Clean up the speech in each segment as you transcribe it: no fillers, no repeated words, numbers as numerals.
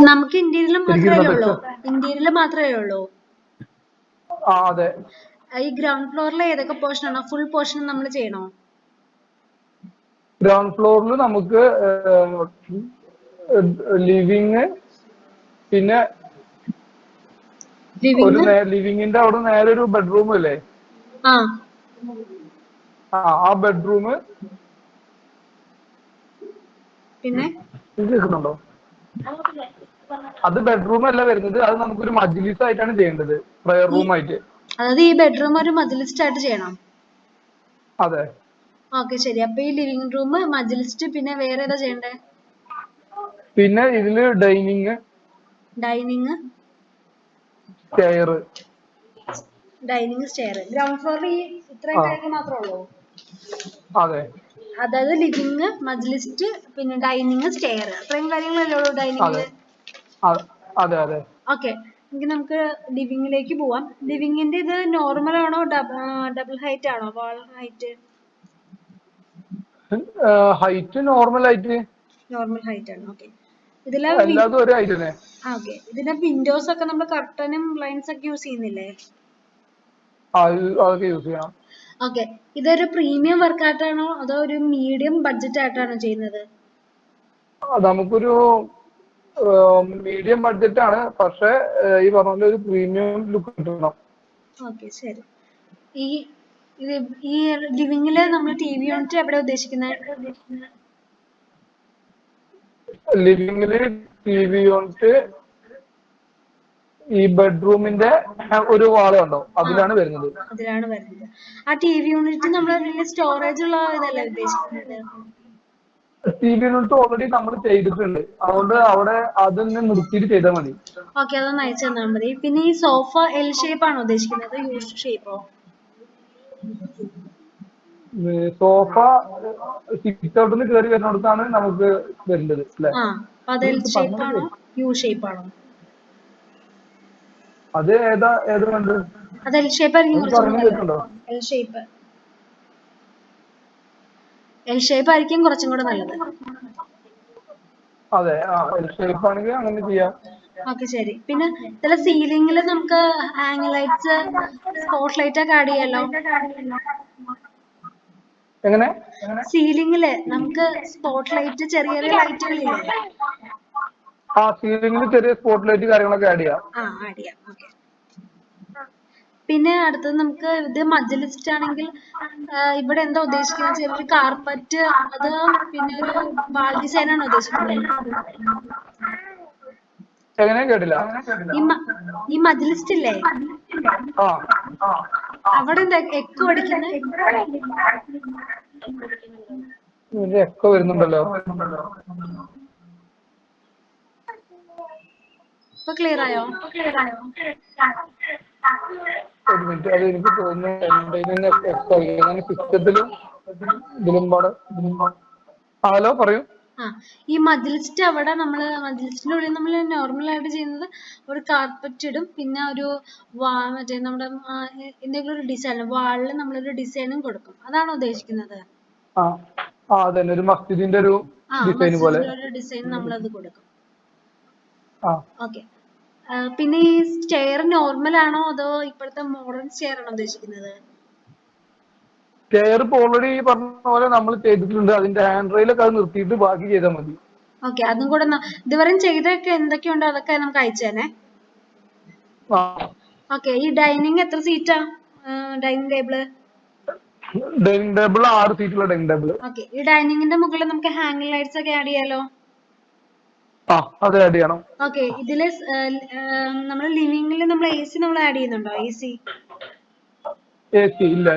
നമുക്ക് ഇന്റീരിയൽ മാത്രമേ ഉള്ളൂ. ഇന്റീരിയൽ മാത്രമേ ഉള്ളൂ. അതെ. ഈ ഗ്രൗണ്ട് ഫ്ലോറിൽ ഏതൊക്കെ പോർഷൻ ആണോ? ഫുൾ പോർഷൻ നമ്മൾ ചെയ്യണോ? ഗ്രൗണ്ട് ഫ്ലോറിൽ നമുക്ക് ലിവിങ്, പിന്നെ ഒരു ലിവിങ്ങിന്റെ അവിടെ നേരെ ഒരു ബെഡ്റൂം അല്ലേ? ആ ബെഡ്റൂം. പിന്നെ കേൾക്കുന്നുണ്ടോ? അത് ബെഡ്റൂം അല്ല വരുന്നത്, അത് നമുക്കൊരു മജ്ലിസ് ആയിട്ടാണ് ചെയ്യേണ്ടത്, പ്രയർ റൂം ആയിട്ട്. അതായത് ഈ ബെഡ്റൂം ഒരു മജ്ലിസ് ആയിട്ട് ചെയ്യണം. അതെ. ഓക്കെ, ശരി. അപ്പൊ ഈ ലിവിംഗ് റൂം, മജ്ലിസ്, പിന്നെ വേറെ ഏതാ ചെയ്യണ്ടേ? പിന്നെ ഇതില് dining, stair. Dining, stair. Ground ഫ്ലോറിൽ ഈ ഇത്രയും കാര്യങ്ങൾ മാത്രമേ ഉള്ളൂ? അതെ. അതായത് ലിവിംഗ്, മജ്ലിസ്, പിന്നെ ഡൈനിങ്, സ്റ്റെയർ, അത്രയും കാര്യങ്ങളല്ലേ ഉള്ളൂ ഡൈനിങ്ങില്? അതെ അതെ. ഓക്കെ, എങ്കിൽ നമുക്ക് ലിവിംഗിലേക്ക് പോവാം. ലിവിംഗിന്റെ ഇത് നോർമൽ ആണോ ഡബിൾ ഹൈറ്റ് ആണോ? Wall height? Height normal height. Normal height ആണ്. ഓക്കെ. ഇതിലെ ഇതിന്റെ വിൻഡോസ് ഒക്കെ നമ്മൾ കർട്ടനും ബ്ലൈൻഡ്സ് ഒക്കെ യൂസ് ചെയ്യുന്നില്ലേ? അതൊക്കെ യൂസ് ചെയ്യണം. ഓക്കെ. ഇതൊരു പ്രീമിയം വർക്ക് ആയിട്ടാണോ അതോ ഒരു മീഡിയം ബഡ്ജറ്റ് ആയിട്ടാണോ ചെയ്യുന്നത്? നമുക്കൊരു മീഡിയം ബഡ്ജറ്റ് ആണ്, പക്ഷെ ഈ പറഞ്ഞ ഒരു പ്രീമിയം ലുക്ക് കിട്ടണം. ഓക്കെ, ശരി. ഈ ലിവിംഗില് നമ്മൾ ടിവി യൂണിറ്റ് എവിടെ ഉദ്ദേശിക്കുന്നത്? ലിവിംഗില് ടിവി യൂണിറ്റ് ഈ ബെഡ്റൂമിന്റെ ഒരു വാള് കണ്ടോ, അതിലാണ് വരുന്നത്. ആ ടിവി യൂണിറ്റ് നമ്മൾ സ്റ്റോറേജ് ഉള്ള ഇതല്ലേ ഉദ്ദേശിക്കുന്നത്? ടിവി യൂണിറ്റ് ഓൾറെഡി നമ്മൾ ചെയ്തിട്ടുണ്ട്, അതുകൊണ്ട് അവിടെ അതൊന്ന് നിർത്തിയിട്ട് ചെയ്താൽ മതി. ഓക്കെ, അതൊന്ന് അയച്ചു തന്നാൽ മതി. പിന്നെ ഈ സോഫ എൽ ഷേപ്പ് ആണോ ഉദ്ദേശിക്കുന്നത്, യു ഷേപ്പോ? സോഫ സിറ്റ് ഔട്ടിൽ കയറി വരുന്നിടത്താണ് നമുക്ക് വരുന്നത് അല്ലേ? അത് എൽ ഷേപ്പ് ആണോ യു ഷേപ്പ് ആണോ? അത് ഏതാ വേണ്ടത്? അത് എൽ ഷേപ്പ് ആയിരിക്കും കുറച്ചും കൂടെ നല്ലത്. അതെ, എൽ ഷേപ്പ് ആണെങ്കിൽ അങ്ങനെ ചെയ്യാം. ഓക്കെ, ശരി. പിന്നെ ഇതിലെ സീലിംഗിൽ നമുക്ക് ഹാങ് ലൈറ്റ്സ്, സ്പോട്ട് ലൈറ്റ് ഒക്കെ ആഡ് ചെയ്യാലോ? എങ്ങനെ? സീലിംഗില് നമുക്ക് സ്പോട്ട് ലൈറ്റ്, ചെറിയ ചെറിയ ലൈറ്റുകളില്ലേ? സീലിംഗിൽ ചെറിയ സ്പോട്ട് ലൈറ്റ് കാര്യങ്ങളൊക്കെ ആഡ് ചെയ്യാം. ഓക്കെ. പിന്നെ അടുത്തത് നമുക്ക് ഇത് മജ്ലിസ് ആണെങ്കിൽ ഇവിടെ എന്താ ഉദ്ദേശിക്കുന്നത്? ചെറിയൊരു കാർപ്പറ്റ്, അത് പിന്നെ ഒരു വാൾ ഡിസൈൻ ആണോ ഉദ്ദേശിക്കുന്നത്? എങ്ങനെ? കേട്ടില്ല. ഈ മജ്ലിസ് ഇല്ലേ, അവിടെ എന്താ എക്കോ അടിക്കുന്നത്? എക്കോ വരുന്നുണ്ടല്ലോ. ഇപ്പൊ ക്ലിയർ ആയോ? ഒരു മിനിറ്റ്, അത് എനിക്ക് തോന്നുന്നു സിസ്റ്റത്തിലും ഇതിലും പാടെ. ഹലോ, പറയൂ. ഈ മജ്ലിസിന്റെ അവിടെ മജ്ലിസിന്റെ ഉള്ളിൽ നമ്മൾ നോർമൽ ആയിട്ട് ചെയ്യുന്നത് ഒരു കാർപ്പറ്റ് ഇടും, പിന്നെ ഒരു മറ്റേ നമ്മുടെ എന്തെങ്കിലും ഒരു ഡിസൈൻ, വാളിൽ നമ്മളൊരു ഡിസൈനും കൊടുക്കും, അതാണോ ഉദ്ദേശിക്കുന്നത്? അതന്നെ, ഒരു മസ്ജിദിന്റെ ഒരു ഡിസൈൻ പോലെ ഒരു ഡിസൈൻ നമ്മളത് കൊടുക്കും. ഓക്കെ. പിന്നെ ഈ സ്റ്റെയർ നോർമൽ ആണോ അതോ ഇപ്പോഴത്തെ മോഡേൺ സ്റ്റെയർ ആണോ ഉദ്ദേശിക്കുന്നത്? സ്റ്റെയർ ഇപ്പോൾ ഓൾറെഡി പറഞ്ഞ പോലെ നമ്മൾ ചെയ്തിട്ടുണ്ട്, അതിന്റെ ഹാൻഡ് റെയിലൊക്കെ അത് നിർത്തിയിട്ട് ബാക്കി ചെയ്താൽ മതി. ഓക്കെ, അതും കൂടെ ഇതുവരെ ചെയ്തൊക്കെ എന്തൊക്കെയുണ്ടോ അതൊക്കെ നമുക്ക് അയച്ചു തന്നെ. ഓക്കെ. ഈ ഡൈനിങ് എത്ര സീറ്റാ? ഡൈനിങ് ടേബിള് 6 സീറ്റുള്ള ഡൈനിങ് ടേബിൾ. ഓക്കെ. ഈ ഡൈനിങ്ങിന്റെ മുകളിൽ നമുക്ക് ഹാങ്ങിങ് ലൈറ്റ്സ് ഒക്കെ ആഡ് ചെയ്യാലോ? അത് ആഡ് ചെയ്യണം. ഓക്കെ. ഇതില് നമ്മുടെ ലിവിംഗിൽ നമ്മൾ AC നമ്മൾ ആഡ് ചെയ്യുന്നുണ്ടോ? AC ഇല്ല.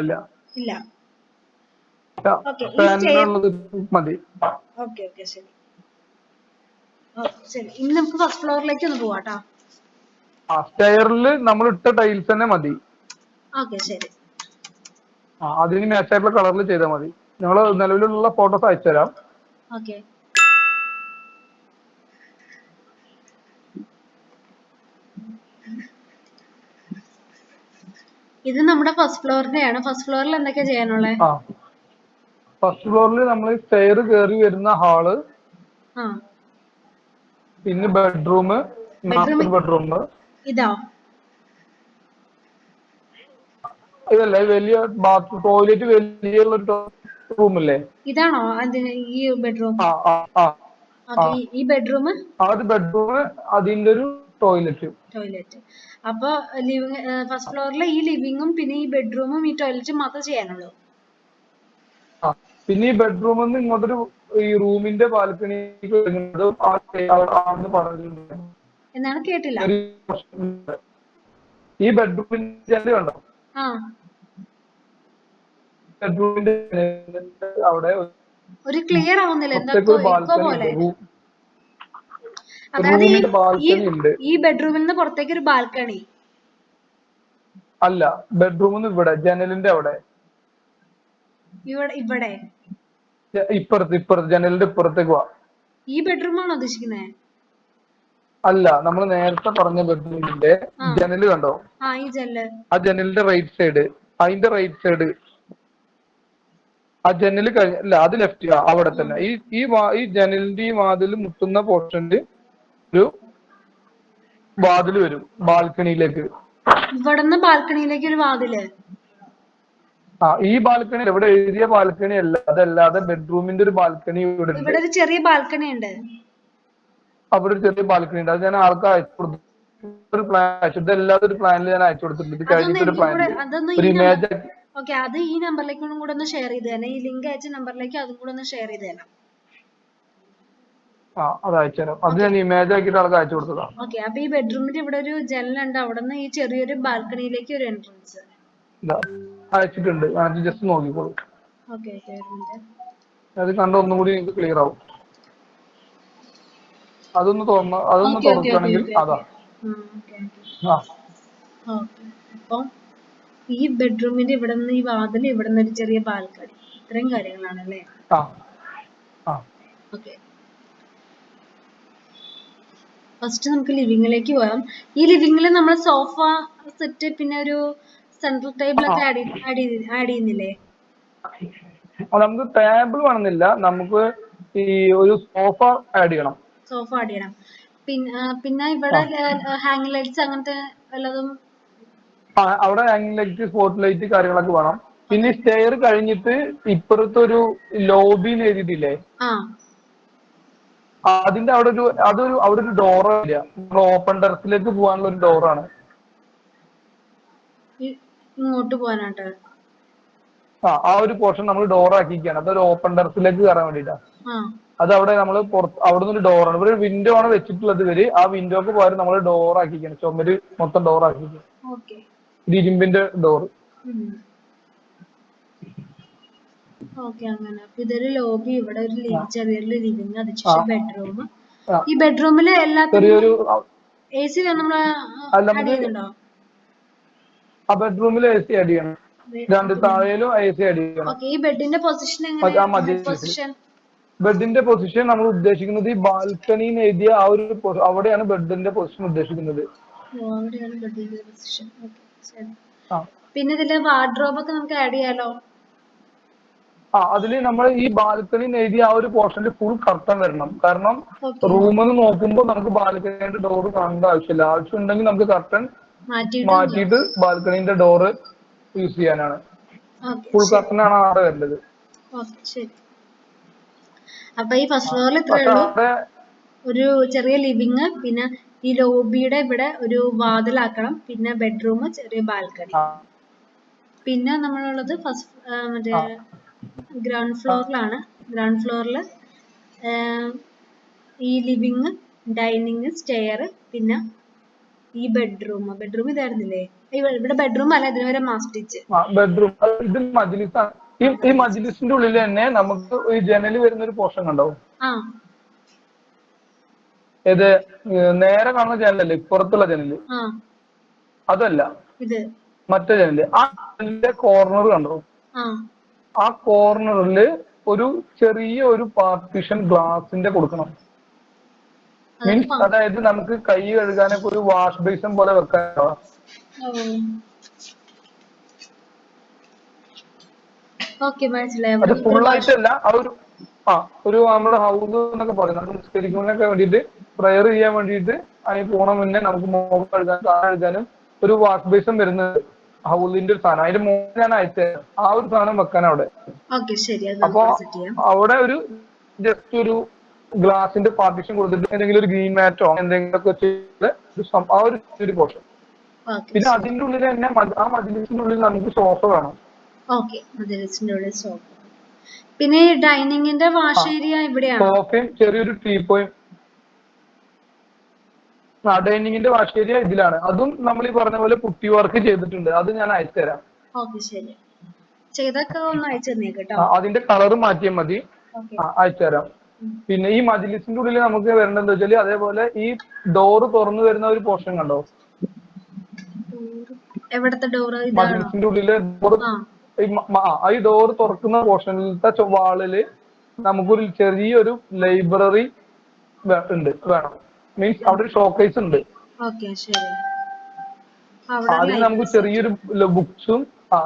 ഓക്കെ. മതി. ഓക്കെ, ശരി. ശരി, ഇനി നമുക്ക് ഫസ്റ്റ് ഫ്ലോറിലേക്ക് ഒന്ന് പോവാട്ടോ. സ്റ്റെയറിൽ നമ്മൾ ഇട്ട ടൈൽസ് തന്നെ മതി. ഓക്കെ, ശരി. അതിന് മാച്ചായിട്ടുള്ള കളറിൽ ചെയ്താൽ മതി. ഞങ്ങൾ നിലവിലുള്ള ഫോട്ടോസ് അയച്ചു തരാം. ഓക്കെ. ഇത് നമ്മുടെ ഫസ്റ്റ് ഫ്ലോറിന്റെയാണ്. ഫസ്റ്റ് ഫ്ലോറിൽ എന്തൊക്കെയാ ചെയ്യാനുള്ളത്? ഫസ്റ്റ് ഫ്ലോറിൽ നമ്മൾ സ്റ്റെയർ കയറി വരുന്ന ഹാള്, പിന്നെ ബെഡ്റൂം, ബെഡ്റൂം മാസ്റ്റർ ബെഡ്റൂം. ഇതാ ഇതല്ലേ വലിയ ബാത്ത് ടോയ്ലറ്റ് വലിയുള്ള ഒരു റൂമല്ലേ? ഇതാണോ അതിന് ഈ ബെഡ്റൂം? ആ ആ ആ ആ ഓക്കെ, ഈ ബെഡ്റൂം അത് ബെഡ്റൂം, അതിന്റെ ഒരു ടോയ്ലറ്റ്. ടോയ്ലറ്റ്. അപ്പൊ ലിവിങ് ഫസ്റ്റ് ഫ്ലോറിലെ ഈ ലിവിങ്ങും പിന്നെ ഈ ബെഡ്റൂമും ഈ ടോയ്ലറ്റും മാത്രമേ ചെയ്യാനുള്ളൂ. ആ പിന്നെ ഈ ബെഡ്റൂമിൽ നിന്ന് ഇങ്ങോട്ടൊരു ഈ റൂമിന്റെ ബാൽക്കണിക്ക് വരുന്നത് ആണെന്ന് പറഞ്ഞിട്ടുണ്ട്. എന്നാണ് കേട്ടില്ല. ഈ ബെഡ്റൂമിന്റെ കണ്ടോ? ആ ബെഡ്റൂമിന്റെ അവിടെ ഒരു ക്ലിയർ ആവുന്നില്ല, എന്താ പുറത്തേക്ക് ഒരു എക്കോ ബാൽക്കണി പോലെ. ഉണ്ട്. അതായത് റൂമിന്റെ ഈ ബാൽക്കണി ഉണ്ട്. ഈ ബെഡ്റൂമിൽ നിന്ന് പുറത്തേക്ക് ഒരു ബാൽക്കണി അല്ല, ബെഡ്റൂമിൽ നിന്ന് ഇവിടെ ജനലിന്റെ അവിടെ ഇവിടെ ഇപ്പുറത്ത് ജനലിന്റെ ഇപ്പുറത്തേക്ക് പോവാ. ഈ ബെഡ്റൂമാണോ ഉദ്ദേശിക്കുന്നത്? അല്ല, നമ്മൾ നേരത്തെ പറഞ്ഞ ബെഡ്റൂമിന്റെ ജനല് കണ്ടോ? ഈ ജനല്, ആ ജനലിന്റെ റൈറ്റ് സൈഡ്, അതിന്റെ റൈറ്റ് സൈഡ് ആ ജനല് അല്ല, അത് ലെഫ്റ്റ്. അവിടെ തന്നെ ഈ ജനലിന്റെ ഈ വാതിൽ മുട്ടുന്ന പോർഷനിൽ ഒരു വാതിൽ വരും ബാൽക്കണിയിലേക്ക്. ഇവിടുന്ന് ബാൽക്കണിയിലേക്ക് ഒരു വാതില്. ഈ ബാൽക്കണി ഇവിടെ എഴുതിയ ബാൽക്കണി അല്ല, അതല്ലാതെ ബെഡ്റൂമിന്റെ ഒരു ബാൽക്കണി ഇവിടെ ഉണ്ട്. ഇവിടെ ഒരു ചെറിയ ബാൽക്കണി ഉണ്ട്. അവിടെ ഒരു ചെറിയ ബാൽക്കണി ഉണ്ട്. അത് ഞാൻ ആൾക്ക് അയച്ചു കൊടുത്തു. ഒരു പ്ലാൻ, ഇതല്ലാതെ ഒരു പ്ലാനിൽ ഞാൻ അയച്ചു കൊടുത്തിട്ടുണ്ട്. ഇത് കഴിഞ്ഞിട്ട് ഒരു പ്ലാനിൽ ഒരു ഇമേജ്. ഓക്കെ, അത് ഈ നമ്പറിലേക്കും കൂടെ ഒന്ന് ഷെയർ ചെയ്ത് തന്നെ, ഈ ലിങ്ക് അയച്ച നമ്പറിലേക്ക് അതും കൂടെ ഒന്ന് ഷെയർ ചെയ്ത് തരാം. അത് അയച്ചുതരാം. അത് ഞാൻ ഇമേജ് ആക്കിയിട്ട് ആൾക്ക് അയച്ചു കൊടുത്തതാണ്. ഓക്കെ, അപ്പൊ ഈ ബെഡ്റൂമിന്റെ ഇവിടെ ഒരു ജനലുണ്ട്, അവിടെ നിന്ന് ഈ ചെറിയൊരു ബാൽക്കണിയിലേക്ക് ഒരു എൻട്രൻസ് അയച്ചിട്ടുണ്ട്. ജസ്റ്റ് നോക്കിക്കോളൂ. ഓക്കെ, അത് കണ്ട ഒന്നും കൂടി നിങ്ങൾക്ക് ക്ലിയർ ആവും. അതൊന്ന് തുറക്കുകയാണെങ്കിൽ അതാ. അപ്പൊ ഈ ബെഡ്റൂമിന്റെ ഇവിടെ നിന്ന് ഈ വാതിൽ, ഇവിടെ നിന്ന് ഒരു ചെറിയ ബാൽക്കണി, ഇത്രയും കാര്യങ്ങളാണ് അല്ലേ? ഓക്കെ, ഫസ്റ്റ് നമുക്ക് ലിവിങ്ങിലേക്ക് പോകാം. ഈ ലിവിങ്ങിൽ നമ്മൾ സോഫ സെറ്റ് പിന്നെ ഒരു സെൻട്രൽ ടേബിൾ ഒക്കെ ആഡ് ചെയ്യുന്നില്ലേ? നമുക്ക് ടേബിൾ വേണമെന്നില്ല, നമുക്ക് ഈ ഒരു സോഫ ആഡ് ചെയ്യണം. പിന്നെ ഇവിടെ ഹാങ് ലൈറ്റ്സ് അങ്ങനത്തെ വല്ലതും. അവിടെ ഹാങ് ലൈറ്റ്, സ്പോട്ട് ലൈറ്റ് കാര്യങ്ങളൊക്കെ വേണം. പിന്നെ സ്റ്റെയർ കഴിഞ്ഞിട്ട് ഇപ്പുറത്തെ ഒരു ലോബി എഴുതിയിട്ടില്ലേ, അതിന്റെ അവിടെ ഒരു ഡോർ ഇല്ല. ഓപ്പൺ ടെറസിലേക്ക് പോകാനുള്ള ഒരു ഡോറാണ്. ഇങ്ങോട്ട് പോകാനായിട്ട് ആ ഒരു പോർഷൻ നമ്മൾ ഡോർ ആക്കിയിരിക്കുകയാണ്. അതൊരു ഓപ്പൺ ടെറസിലേക്ക് കയറാൻ വേണ്ടിയിട്ടാണ്. അത് അവിടെ നമ്മൾ അവിടെ നിന്ന് ഒരു ഡോറാണ്. ഇവിടെ ഒരു വിൻഡോ ആണ് വെച്ചിട്ടുള്ളത്. ആ വിൻഡോക്ക് പകരം നമ്മൾ ഡോർ ആക്കിയിരിക്കുകയാണ്. ചുമര് മൊത്തം ഡോർ ആക്കിയിരിക്കുകയാണ്. ഇരുമ്പിന്റെ ഡോർ. അങ്ങനെ ഇതൊരു ലോബി, ഇവിടെ ഒരു ചെറിയൊരു ലിവിങ്, അതിനുശേഷം ബെഡ്റൂം. ഈ ബെഡ്റൂമില് എല്ലാത്തിനും AC നമ്മള് ആഡ് ചെയ്യുന്നുണ്ടോ? ആ ബെഡ്റൂമിൽ AC ആഡ് ചെയ്യണം. രണ്ട് താഴേലും AC ആഡ് ചെയ്യണം. ഈ ബെഡിന്റെ പൊസിഷൻ എങ്ങനെയാണ്? ബെഡിന്റെ പൊസിഷൻ നമ്മൾ ഉദ്ദേശിക്കുന്നത് ഈ ബാൽക്കണി എഴുതിയ ആ ഒരു അവിടെയാണ് ബെഡിന്റെ പൊസിഷൻ ഉദ്ദേശിക്കുന്നത്. പിന്നെ ഇതില് വാർഡ്രോബ് ഒക്കെ നമുക്ക് ആഡ് ചെയ്യാലോ. അതില് നമ്മൾ ഈ ബാൽക്കണി എഴുതിയ ആ ഒരു പോർഷനിൽ ഫുൾ കർട്ടൻ വരണം. കാരണം റൂമിൽ നോക്കുമ്പോൾ നമുക്ക് ബാൽക്കണിയുടെ ഡോർ കാണേണ്ട ആവശ്യമില്ല. ആവശ്യമുണ്ടെങ്കിൽ നമുക്ക് കർട്ടൻ മാറ്റിയിട്ട് ബാൽക്കണിന്റെ ഡോറ് യൂസ് ചെയ്യാനാണ്. ഫുൾ കർട്ടൻ ആണ് അവിടെ വരുന്നത്. അപ്പൊ ഈ ഫസ്റ്റ് ഫ്ലോറിൽ ഇത്രയേ ഉള്ളൂ. ഒരു ചെറിയ ലിവിങ്, പിന്നെ ഈ ലോബിയുടെ ഇവിടെ ഒരു വാതിലാക്കണം, പിന്നെ ബെഡ്റൂം, ചെറിയ ബാൽക്കണി. പിന്നെ നമ്മളുള്ളത് മറ്റേ ഗ്രൗണ്ട് ഫ്ലോറിലാണ്. ഗ്രൗണ്ട് ഫ്ലോറിൽ ഈ ലിവിങ്, ഡൈനിങ്, സ്റ്റെയർ, പിന്നെ ഈ ബെഡ്റൂം ഇതായിരുന്നില്ലേ? ഇവിടെ ബെഡ്റൂം അല്ല, ഇതിന് വരെ മാസ്റ്റർ കിച്ചൺ. ബെഡ്റൂം ഇത് മജ്ലിസാണ്. ഈ മജ്ലിസിന്റെ ഉള്ളിൽ തന്നെ നമുക്ക് ഈ ജനല് വരുന്ന ഒരു പോർഷൻ ഉണ്ടാവും. ഇത് നേരെ കാണുന്ന ജനലല്ലേ, ഇപ്പുറത്തുള്ള ജനല്? അതല്ല, മറ്റേ ജനല്. ആ ജനലിന്റെ കോർണർ കണ്ടോ? ആ കോർണറിൽ ഒരു ചെറിയ ഒരു പാർട്ടീഷൻ ഗ്ലാസിന്റെ കൊടുക്കണം. മീൻസ് അതായത് നമുക്ക് കൈ കഴുകാനൊക്കെ ഒരു വാഷ് ബേസിൻ പോലെ വെക്കാനോ. അത് ഫുള്ളായിട്ടല്ല, ഒരു നമ്മുടെ ഹൗസ് എന്നൊക്കെ പറയും, നമ്മൾ നിസ്കരിക്കുന്നതിനൊക്കെ വേണ്ടിയിട്ട് പ്രയർ ചെയ്യാൻ വേണ്ടിയിട്ട് അതിന് പോണ മുന്നേ നമുക്ക് മുഖം കഴുകാനും കാല് കഴുകാനും ഒരു വാഷ് ബേസിൻ വരുന്നത് ഹൗലിന്റെ ഒരു സാധനം. അതിന്റെ മുകളിൽ ഞാൻ അയച്ചത് ആ ഒരു സാധനം വെക്കാൻ അവിടെ. അപ്പൊ അവിടെ ഒരു ജസ്റ്റ് ഒരു ഗ്ലാസിന്റെ പാർട്ടീഷൻ കൊടുത്തിട്ട് എന്തെങ്കിലും ഒരു ഗ്രീൻ മാറ്റോ എന്തെങ്കിലുമൊക്കെ ചെയ്ത് ആ ഒരു പോർഷൻ. പിന്നെ അതിന്റെ ഉള്ളിൽ തന്നെ ആ മജിലിസിന്റെ ഉള്ളിൽ നമുക്ക് സോഫ വേണം. പിന്നെ ഡൈനിങ്ങിന്റെ വാഷ് ഏരിയ ഇവിടെയാണ്. സോഫയും ചെറിയൊരു ടീപ്പോയും. ഡൈനിങ്ങിന്റെ വാഷ് ഏരിയ ഇതിലാണ്. അതും നമ്മൾ ഈ പറഞ്ഞ പോലെ പുട്ടി വർക്ക് ചെയ്തിട്ടുണ്ട്. അത് ഞാൻ അയച്ചുതരാം. അതിന്റെ കളർ മാറ്റിയാൽ മതി. അയച്ചുതരാം. പിന്നെ ഈ മജിലിസിന്റെ ഉള്ളിൽ നമുക്ക് വരേണ്ടതെന്ന് വെച്ചാല് അതേപോലെ ഈ ഡോറ് തുറന്നു വരുന്ന ഒരു പോർഷൻ കണ്ടോ? മജിലിസിന്റെ ഉള്ളില് ഈ ഡോറ് തുറക്കുന്ന പോർഷനിലത്തെ വാളില് നമുക്കൊരു ചെറിയൊരു ലൈബ്രറി ഉണ്ട് വേണം. മീൻസ് അവിടെ ഒരു ഷോക്കേസ് ഉണ്ട്. അതിന് നമുക്ക് ചെറിയൊരു ബുക്സും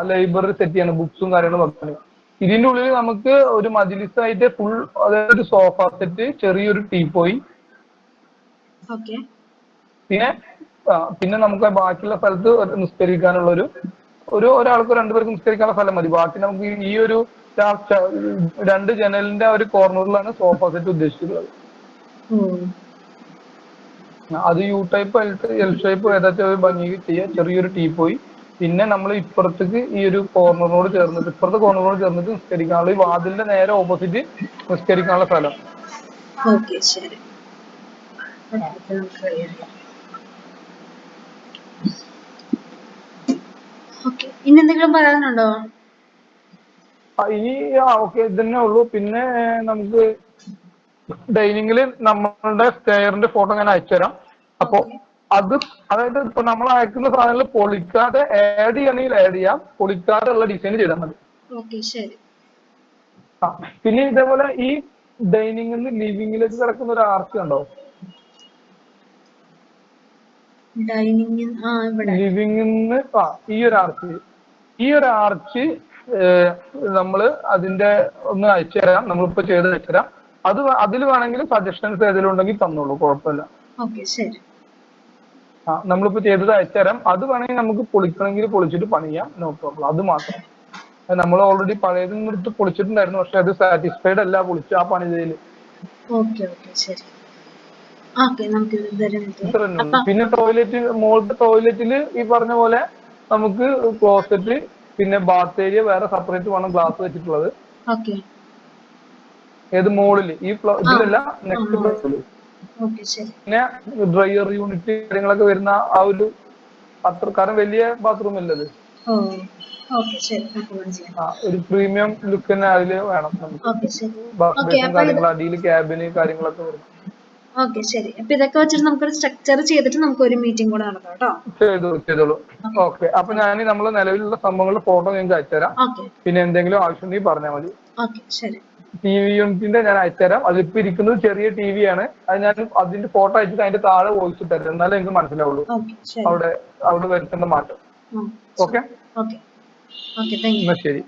ലൈബ്രറി സെറ്റ് ചെയ്യണം. ബുക്സും കാര്യങ്ങളും വെക്കണം. ഇതിന്റെ ഉള്ളിൽ നമുക്ക് ഒരു മജിലിസായിട്ട് ഫുൾ അതായത് ഒരു സോഫ സെറ്റ്, ചെറിയൊരു ടീപ്പോയി, പിന്നെ നമുക്ക് ബാക്കിയുള്ള സ്ഥലത്ത് നിസ്കരിക്കാനുള്ള ഒരാൾക്ക് 2 പേർക്ക് നിസ്കരിക്കാനുള്ള സ്ഥലം മതി. ബാക്കി നമുക്ക് ഈ ഒരു 2 ജനലിന്റെ ഒരു കോർണറിലാണ് സോഫ സെറ്റ് ഉദ്ദേശിച്ചിട്ടുള്ളത്. അത് യു ടൈപ്പ് എൽ ഷേപ്പ് ഏതാച്ചാൽ ഒരു ഭംഗി ചെയ്യാം. ചെറിയൊരു ടീപ്പോയി, പിന്നെ നമ്മൾ ഇപ്പുറത്തേക്ക് ഈ ഒരു കോർണറിനോട് ചേർന്നിട്ട് നിസ്കരിക്കാനുള്ള ഈ വാതിലിന്റെ നേരെ ഓപ്പോസിറ്റ് നിസ്കരിക്കാനുള്ള സ്ഥലം. ഇനി എന്തെങ്കിലും പറയാനുണ്ടോ? ഇനി ഇതന്നെ ഉള്ളൂ. പിന്നെ നമുക്ക് ഡൈനിങ്ങില് നമ്മളുടെ സ്റ്റെയറിന്റെ ഫോട്ടോ ഞാൻ അയച്ചുതരാം. അപ്പൊ അതായത് ഇപ്പൊ നമ്മൾ അയക്കുന്ന സാധനങ്ങൾ പൊളിക്കാതെ ആഡ് ചെയ്യണമെങ്കിൽ ആഡ് ചെയ്യാം, പൊളിക്കാതെ ഉള്ള ഡിസൈൻ ചെയ്താൽ മതി. പിന്നെ ഇതേപോലെ ഈ ഡൈനിങ്ങിൽ നിന്ന് ലിവിങ്ങിലേക്ക് കിടക്കുന്ന ഒരു ആർച്ച് ഉണ്ടോ? ലിവിങ്ങിൽ നിന്ന് ഈ ഒരു ആർച്ച് നമ്മള് അതിന്റെ ഒന്ന് അയച്ചുതരാം. നമ്മളിപ്പോ ചെയ്ത് അയച്ചുതരാം. അതിൽ വേണമെങ്കിൽ സജഷൻസ് ഏതെങ്കിലും ഉണ്ടെങ്കിൽ തന്നോളൂ, കുഴപ്പമില്ല. നമ്മളിപ്പോ ചെയ്തത് അയച്ചുതരാം. അത് വേണമെങ്കിൽ നമുക്ക് പൊളിക്കണമെങ്കിൽ പൊളിച്ചിട്ട് പണിയാം, നോ പ്രോബ്ലം. അത് മാത്രം. നമ്മൾ ഓൾറെഡി പഴയതിൽ നിന്നെടുത്ത് പൊളിച്ചിട്ടുണ്ടായിരുന്നു. പക്ഷെ അത് സാറ്റിസ്ഫൈഡ് അല്ല പൊളിച്ച ആ പണി ചെയ്യല്. പിന്നെ മുകളിലത്തെ ടോയ്ലറ്റില് ഈ പറഞ്ഞ പോലെ നമുക്ക് ക്ലോസറ്റ്, പിന്നെ ബാത്ത് ഏരിയ വേറെ സെപ്പറേറ്റ് വേണം ഗ്ലാസ് വെച്ചിട്ടുള്ളത്. ഏത് മോളില്? ഈ ഇതിലല്ല, നെക്സ്റ്റ് ഫ്ലോറില്. പിന്നെ ഡ്രയർ യൂണിറ്റ് കാര്യങ്ങളൊക്കെ വരുന്ന ആ ഒരു കാരണം വലിയ ബാത്റൂം അല്ലത്. ഒരു പ്രീമിയം ലുക്ക് തന്നെ അതില് വേണം നമുക്ക്. ബാത്റൂം കാര്യങ്ങൾ, അടിയിൽ ക്യാബിന് കാര്യങ്ങളൊക്കെ വരും. ഇതൊക്കെ വെച്ചിട്ട് നമുക്കൊരു സ്ട്രക്ചർ ചെയ്തിട്ട് നമുക്ക് ഒരു മീറ്റിംഗ് കൂടെ നടത്താം കേട്ടോ. ചെയ്തോളൂ. ഓക്കെ. അപ്പൊ ഞാൻ നമ്മള് നിലവിലുള്ള സംഭവങ്ങളുടെ ഫോട്ടോ നിങ്ങൾക്ക് അയച്ചുതരാം. പിന്നെ എന്തെങ്കിലും ആവശ്യമുണ്ടെങ്കിൽ പറഞ്ഞാൽ മതി. TV യൂണിറ്റിന്റെ ഞാൻ അയച്ചുതരാം. അതിപ്പോ ഇരിക്കുന്നത് ചെറിയ TV ആണ്. അത് ഞാൻ അതിന്റെ ഫോട്ടോ അയച്ചിട്ട് അതിന്റെ താഴെ വോയിസ് തരാം. എന്നാലേ എനിക്ക് മനസ്സിലാവുള്ളൂ അവിടെ വരുത്തേണ്ട മാറ്റം. ഓക്കെ, എന്നാ ശരി.